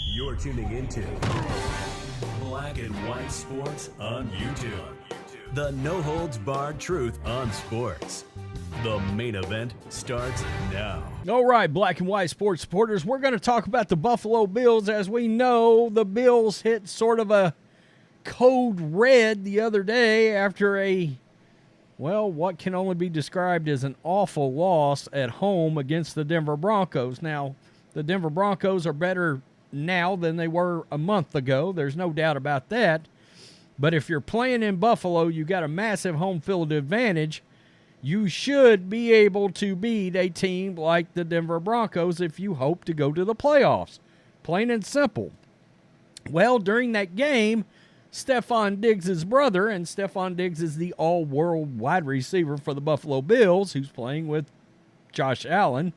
You're tuning into Black and White Sports on YouTube. The no-holds-barred truth on sports. The main event starts now. All right, Black and White sports supporters, we're going to talk about the Buffalo Bills. As we know, the Bills hit sort of a code red the other day after what can only be described as an awful loss at home against the Denver Broncos. Now, the Denver Broncos are better now than they were a month ago. There's no doubt about that. But if you're playing in Buffalo, you got a massive home field advantage. You should be able to beat a team like the Denver Broncos if you hope to go to the playoffs. Plain and simple. Well, during that game, Stefon Diggs' brother, and Stefon Diggs is the all-world wide receiver for the Buffalo Bills, who's playing with Josh Allen.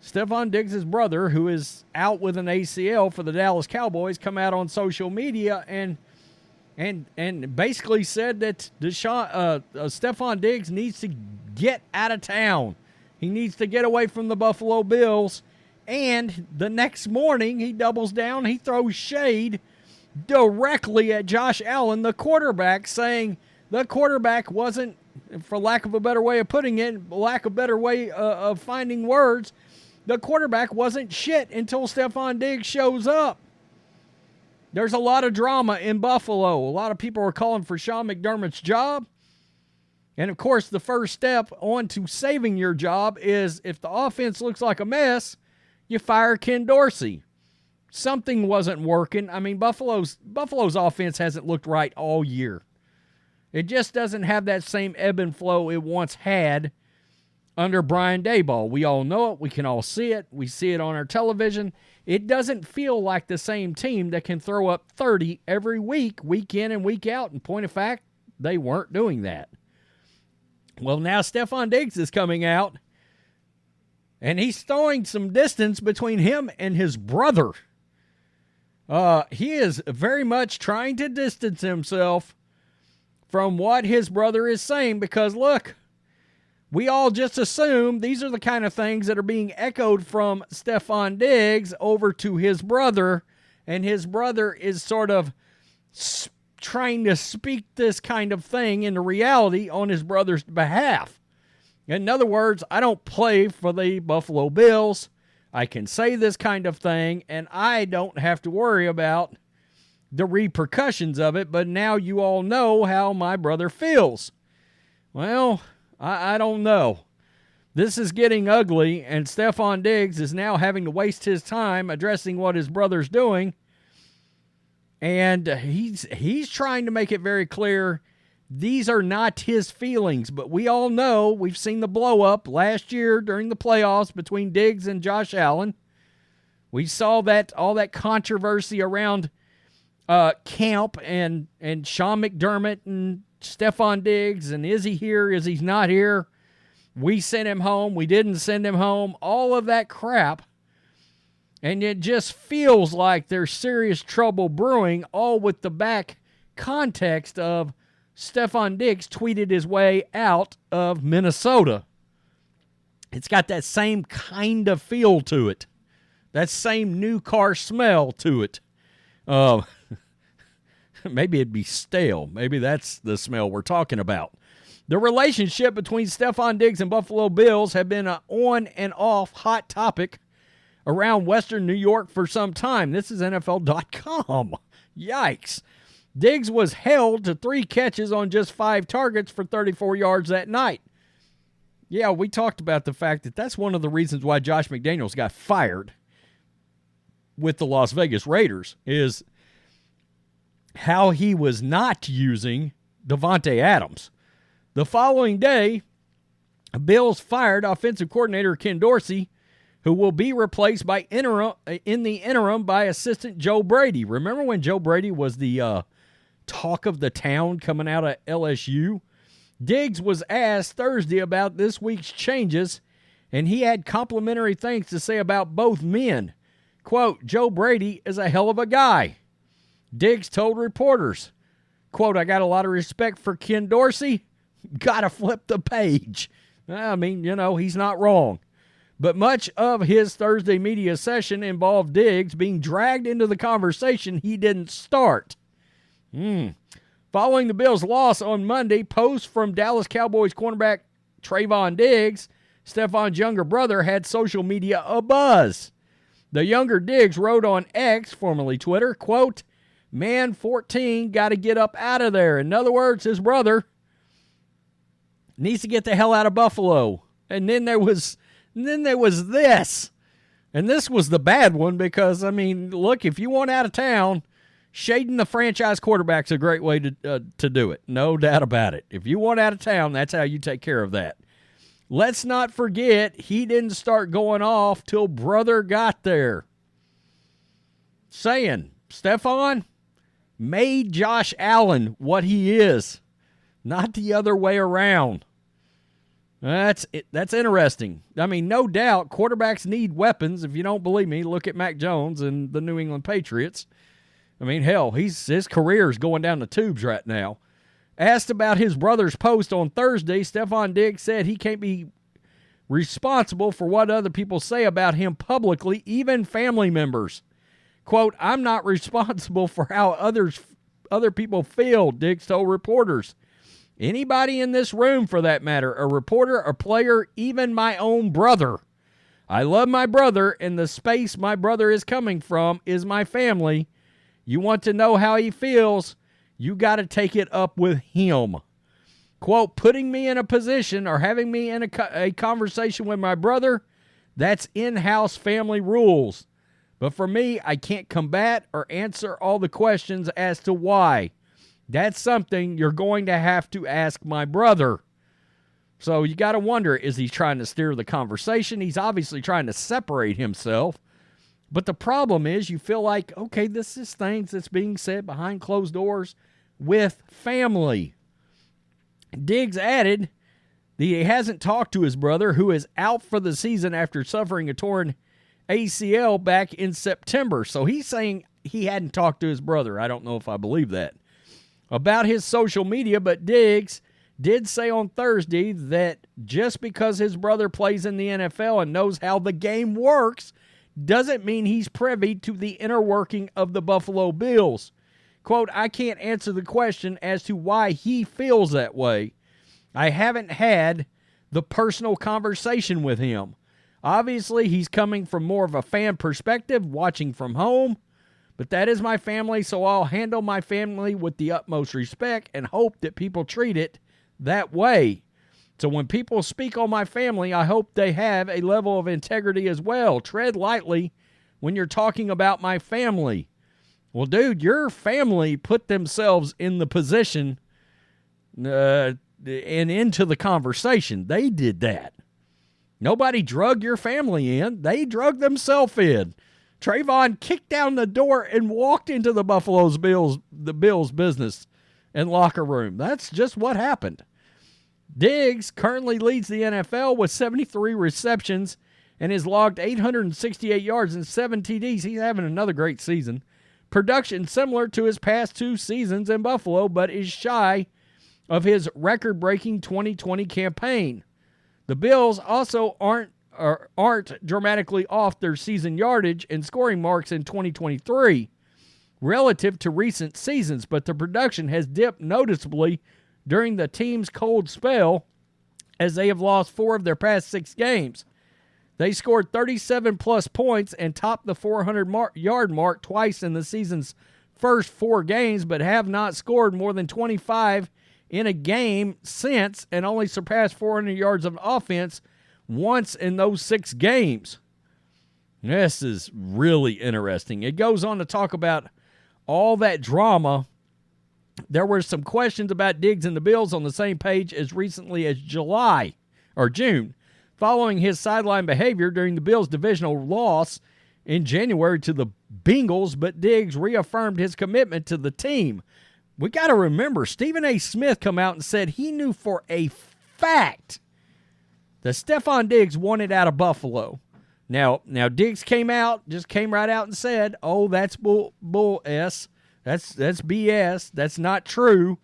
Stefon Diggs' brother, who is out with an ACL for the Dallas Cowboys, come out on social media and basically said that Stefon Diggs needs to get out of town. He needs to get away from the Buffalo Bills. And the next morning, he doubles down. He throws shade directly at Josh Allen, the quarterback, saying the quarterback wasn't, for lack of a better way of putting it, lack of a better way of finding words, the quarterback wasn't shit until Stefon Diggs shows up. There's a lot of drama in Buffalo. A lot of people are calling for Sean McDermott's job. And, of course, the first step on to saving your job is if the offense looks like a mess, you fire Ken Dorsey. Something wasn't working. I mean, Buffalo's offense hasn't looked right all year. It just doesn't have that same ebb and flow it once had under Brian Daboll. We all know it. We can all see it. We see it on our television. It doesn't feel like the same team that can throw up 30 every week in and week out. In point of fact, they weren't doing that. Well, now Stefon Diggs is coming out, and he's throwing some distance between him and his brother. He is very much trying to distance himself from what his brother is saying because, look, we all just assume these are the kind of things that are being echoed from Stefon Diggs over to his brother, and his brother is sort of trying to speak this kind of thing into reality on his brother's behalf. In other words, I don't play for the Buffalo Bills. I can say this kind of thing, and I don't have to worry about the repercussions of it, but now you all know how my brother feels. Well, I don't know. This is getting ugly, and Stefon Diggs is now having to waste his time addressing what his brother's doing. And he's trying to make it very clear these are not his feelings. But we all know, we've seen the blow-up last year during the playoffs between Diggs and Josh Allen. We saw that all that controversy around camp and Sean McDermott and Stefon Diggs, and is he here, is he not here? We sent him home, we didn't send him home, all of that crap. And it just feels like there's serious trouble brewing, all with the back context of Stefon Diggs tweeted his way out of Minnesota. It's got that same kind of feel to it. That same new car smell to it. Maybe it'd be stale. Maybe that's the smell we're talking about. The relationship between Stefon Diggs and Buffalo Bills have been an on and off hot topic around Western New York for some time. This is NFL.com. Yikes. Diggs was held to 3 catches on just 5 targets for 34 yards that night. Yeah, we talked about the fact that that's one of the reasons why Josh McDaniels got fired with the Las Vegas Raiders is how he was not using Davante Adams. The following day, Bills fired offensive coordinator Ken Dorsey, who will be replaced in the interim by assistant Joe Brady. Remember when Joe Brady was the talk of the town coming out of LSU? Diggs was asked Thursday about this week's changes, and he had complimentary things to say about both men. Quote, Joe Brady is a hell of a guy. Diggs told reporters, quote, I got a lot of respect for Ken Dorsey. Gotta flip the page. I mean, he's not wrong. But much of his Thursday media session involved Diggs being dragged into the conversation he didn't start. Following the Bills' loss on Monday, posts from Dallas Cowboys cornerback Trevon Diggs, Stefon's younger brother, had social media abuzz. The younger Diggs wrote on X, formerly Twitter, quote, "Man 14 got to get up out of there." In other words, his brother needs to get the hell out of Buffalo. And then there was this. And this was the bad one because, I mean, look, if you want out of town, shading the franchise quarterback's a great way to do it. No doubt about it. If you want out of town, that's how you take care of that. Let's not forget, he didn't start going off till brother got there. Saying, Stefon made Josh Allen what he is, not the other way around. That's interesting. I mean, no doubt quarterbacks need weapons. If you don't believe me, look at Mac Jones and the New England Patriots. I mean, hell, his career is going down the tubes right now. Asked about his brother's post on Thursday, Stefon Diggs said he can't be responsible for what other people say about him publicly, even family members. Quote, "I'm not responsible for how other people feel," Diggs told reporters. "Anybody in this room, for that matter, a reporter, a player, even my own brother. I love my brother, and the space my brother is coming from is my family. You want to know how he feels, you got to take it up with him." Quote, "Putting me in a position or having me in a conversation with my brother, that's in-house family rules. But for me, I can't combat or answer all the questions as to why. That's something you're going to have to ask my brother." So you got to wonder, is he trying to steer the conversation? He's obviously trying to separate himself. But the problem is you feel like, okay, this is things that's being said behind closed doors with family. Diggs added that he hasn't talked to his brother, who is out for the season after suffering a torn ACL back in September. So he's saying he hadn't talked to his brother. I don't know if I believe that. About his social media, but Diggs did say on Thursday that just because his brother plays in the NFL and knows how the game works doesn't mean he's privy to the inner working of the Buffalo Bills. Quote, "I can't answer the question as to why he feels that way. I haven't had the personal conversation with him. Obviously, he's coming from more of a fan perspective, watching from home. But that is my family, so I'll handle my family with the utmost respect and hope that people treat it that way. So when people speak on my family, I hope they have a level of integrity as well. Tread lightly when you're talking about my family." Well, dude, your family put themselves in the position and into the conversation. They did that. Nobody drug your family in. They drug themselves in. Trevon kicked down the door and walked into the Bills business and locker room. That's just what happened. Diggs currently leads the NFL with 73 receptions and has logged 868 yards and 7 TDs. He's having another great season. Production similar to his past 2 seasons in Buffalo, but is shy of his record-breaking 2020 campaign. The Bills also aren't dramatically off their season yardage and scoring marks in 2023 relative to recent seasons, but the production has dipped noticeably during the team's cold spell as they have lost 4 of their past 6 games. They scored 37-plus points and topped the 400-yard mark twice in the season's first 4 games, but have not scored more than 25 in a game since and only surpassed 400 yards of offense once in those 6 games. This is really interesting. It goes on to talk about all that drama. There were some questions about Diggs and the Bills on the same page as recently as June, following his sideline behavior during the Bills' divisional loss in January to the Bengals, but Diggs reaffirmed his commitment to the team. We got to remember, Stephen A. Smith come out and said he knew for a fact that Stefon Diggs wanted out of Buffalo. Now Diggs came right out and said, "Oh, that's bull s. That's BS. That's not true."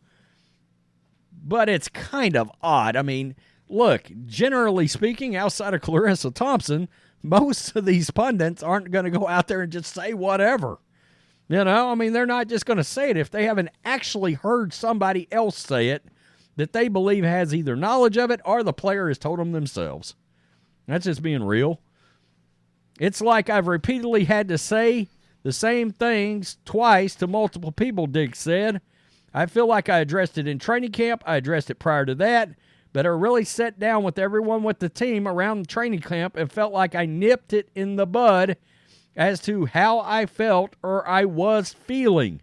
But it's kind of odd. I mean, look, generally speaking, outside of Clarissa Thompson, most of these pundits aren't going to go out there and just say whatever. You know, I mean, they're not just going to say it if they haven't actually heard somebody else say it that they believe has either knowledge of it or the player has told them themselves. That's just being real. It's like I've repeatedly had to say the same things twice to multiple people, Diggs said. I feel like I addressed it in training camp. I addressed it prior to that. But I really sat down with everyone with the team around the training camp and felt like I nipped it in the bud as to how I felt or I was feeling.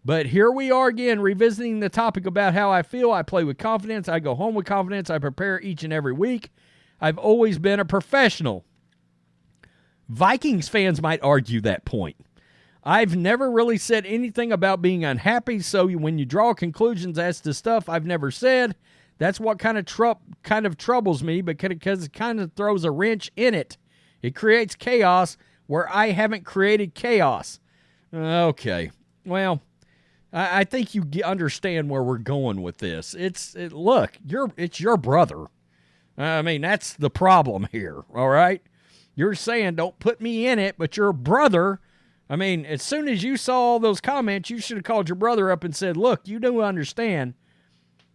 But here we are again, revisiting the topic about how I feel. I play with confidence. I go home with confidence. I prepare each and every week. I've always been a professional. Vikings fans might argue that point. I've never really said anything about being unhappy, so when you draw conclusions as to stuff I've never said, that's what kind of troubles me, because it kind of throws a wrench in it. It creates chaos where I haven't created chaos. Okay, well, I think you understand where we're going with this. Look, it's your brother. I mean, that's the problem here, all right? You're saying don't put me in it, but your brother, I mean, as soon as you saw all those comments, you should have called your brother up and said, look, you do understand.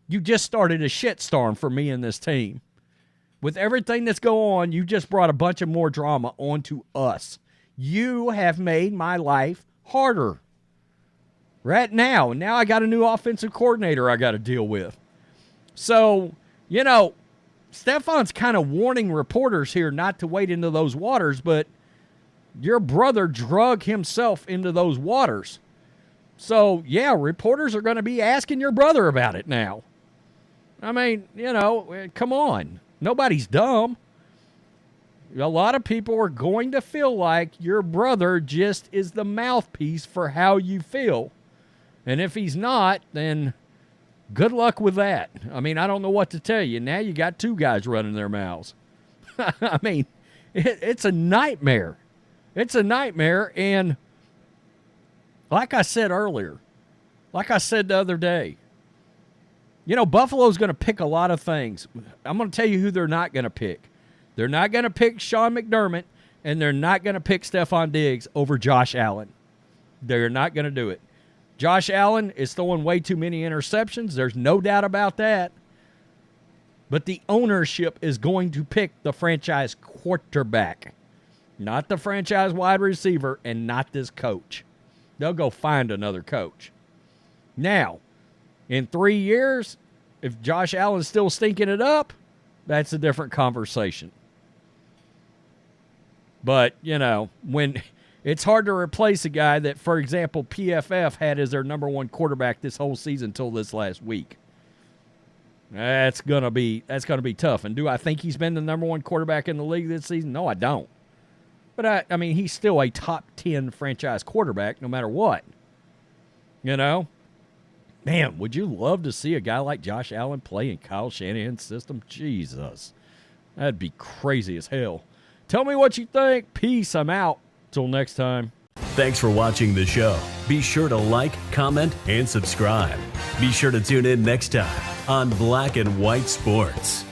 You just started a shitstorm for me and this team. With everything that's going on, you just brought a bunch of more drama onto us. You have made my life harder. Right now. Now I got a new offensive coordinator I got to deal with. So, you know, Stefon's kind of warning reporters here not to wade into those waters, but your brother drug himself into those waters. So, yeah, reporters are going to be asking your brother about it now. I mean, you know, come on. Nobody's dumb. A lot of people are going to feel like your brother just is the mouthpiece for how you feel. And if he's not, then good luck with that. I mean, I don't know what to tell you. Now you got two guys running their mouths. I mean, it's a nightmare. It's a nightmare. And like I said earlier, like I said the other day, you know, Buffalo's going to pick a lot of things. I'm going to tell you who they're not going to pick. They're not going to pick Sean McDermott, and they're not going to pick Stefon Diggs over Josh Allen. They're not going to do it. Josh Allen is throwing way too many interceptions. There's no doubt about that. But the ownership is going to pick the franchise quarterback, not the franchise wide receiver, and not this coach. They'll go find another coach. Now, in 3 years, if Josh Allen's still stinking it up, that's a different conversation. But, you know, when it's hard to replace a guy that, for example, PFF had as their number one quarterback this whole season until this last week. That's gonna be tough. And do I think he's been the number one quarterback in the league this season? No, I don't. But I mean, he's still a top 10 franchise quarterback no matter what. You know? Man, would you love to see a guy like Josh Allen play in Kyle Shanahan's system? Jesus. That'd be crazy as hell. Tell me what you think. Peace. I'm out. Till next time. Thanks for watching the show. Be sure to like, comment, and subscribe. Be sure to tune in next time on Black and White Sports.